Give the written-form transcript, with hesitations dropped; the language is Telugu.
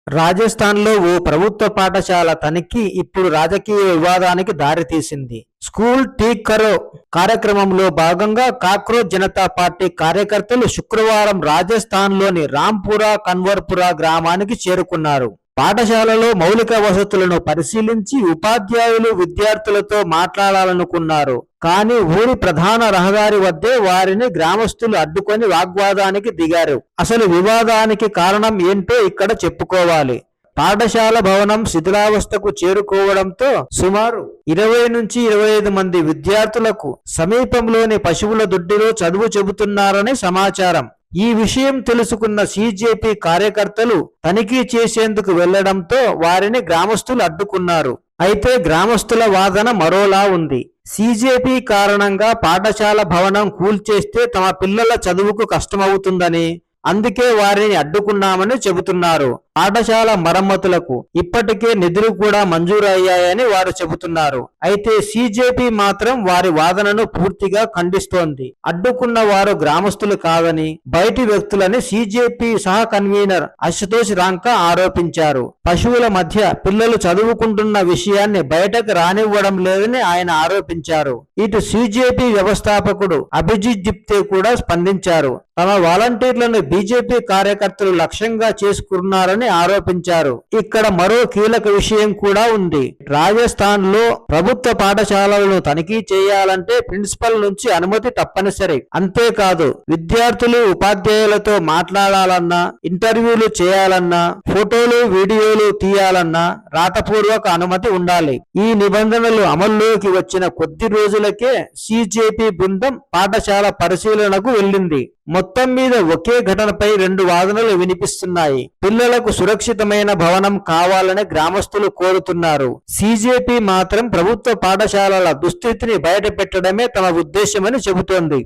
రాజస్థాన్లో ఓ ప్రభుత్వ పాఠశాల తనిఖీ ఇప్పుడు రాజకీయ వివాదానికి దారితీసింది. స్కూల్ ఠీక్ కరో కార్యక్రమంలో భాగంగా కాక్రోచ్ జనతా పార్టీ కార్యకర్తలు శుక్రవారం రాజస్థాన్లోని రాంపురా కన్వర్పురా గ్రామానికి చేరుకున్నారు. పాఠశాలలో మౌలిక వసతులను పరిశీలించి ఉపాధ్యాయులు విద్యార్థులతో మాట్లాడాలనుకున్నారు. కానీ ఊరి ప్రధాన రహదారి వద్దే వారిని గ్రామస్తులు అడ్డుకొని వాగ్వాదానికి దిగారు. అసలు వివాదానికి కారణం ఏంటో ఇక్కడ చెప్పుకోవాలి. పాఠశాల భవనం శిథిలావస్థకు చేరుకోవడంతో సుమారు 20 నుంచి 25 మంది విద్యార్థులకు సమీపంలోని పశువుల దొడ్డిలో చదువు చెబుతున్నారని సమాచారం. ఈ విషయం తెలుసుకున్న సీజేపీ కార్యకర్తలు తనిఖీ చేసేందుకు వెళ్లడంతో వారిని గ్రామస్తులు అడ్డుకున్నారు. అయితే గ్రామస్తుల వాదన మరోలా ఉంది. సీజేపీ కారణంగా పాఠశాల భవనం కూల్చేస్తే తమ పిల్లల చదువుకు కష్టమవుతుందని, అందుకే వారిని అడ్డుకున్నామని చెబుతున్నారు. పాఠశాల మరమ్మతులకు ఇప్పటికే నిధులు కూడా మంజూరు అయ్యాయని వారు చెబుతున్నారు. అయితే సీజేపీ మాత్రం వారి వాదనను పూర్తిగా ఖండిస్తోంది. అడ్డుకున్న వారు గ్రామస్తులు కాదని, బయటి వ్యక్తులని సీజేపీ సహ కన్వీనర్ అశుతోష్ రాంకా ఆరోపించారు. పశువుల మధ్య పిల్లలు చదువుకుంటున్న విషయాన్ని బయటకు రానివ్వడం లేదని ఆయన ఆరోపించారు. ఇటు సీజేపీ వ్యవస్థాపకుడు అభిజిత్ జిప్తే కూడా స్పందించారు. తమ వాలంటీర్లను బీజేపీ కార్యకర్తలు లక్ష్యంగా చేసుకున్నారని ఆరోపించారు. ఇక్కడ మరో కీలక విషయం కూడా ఉంది. రాజస్థాన్ లో ప్రభుత్వ పాఠశాలలను తనిఖీ చేయాలంటే ప్రిన్సిపల్ నుంచి అనుమతి తప్పనిసరి. అంతేకాదు విద్యార్థులు ఉపాధ్యాయులతో మాట్లాడాలన్నా, ఇంటర్వ్యూలు చేయాలన్నా, ఫోటోలు వీడియోలు తీయాలన్నా రాతపూర్వక అనుమతి ఉండాలి. ఈ నిబంధనలు అమల్లోకి వచ్చిన కొద్ది రోజులకే సీజేపీ బృందం పాఠశాల పరిశీలనకు వెళ్ళింది. మొత్తం మీద ఒకే ఘటనపై 2 వాదనలు వినిపిస్తున్నాయి. పిల్లలకు సురక్షితమైన భవనం కావాలని గ్రామస్తులు కోరుతున్నారు. సీజేపీ మాత్రం ప్రభుత్వ పాఠశాలల దుస్థితిని బయటపెట్టడమే తమ ఉద్దేశమని చెబుతోంది.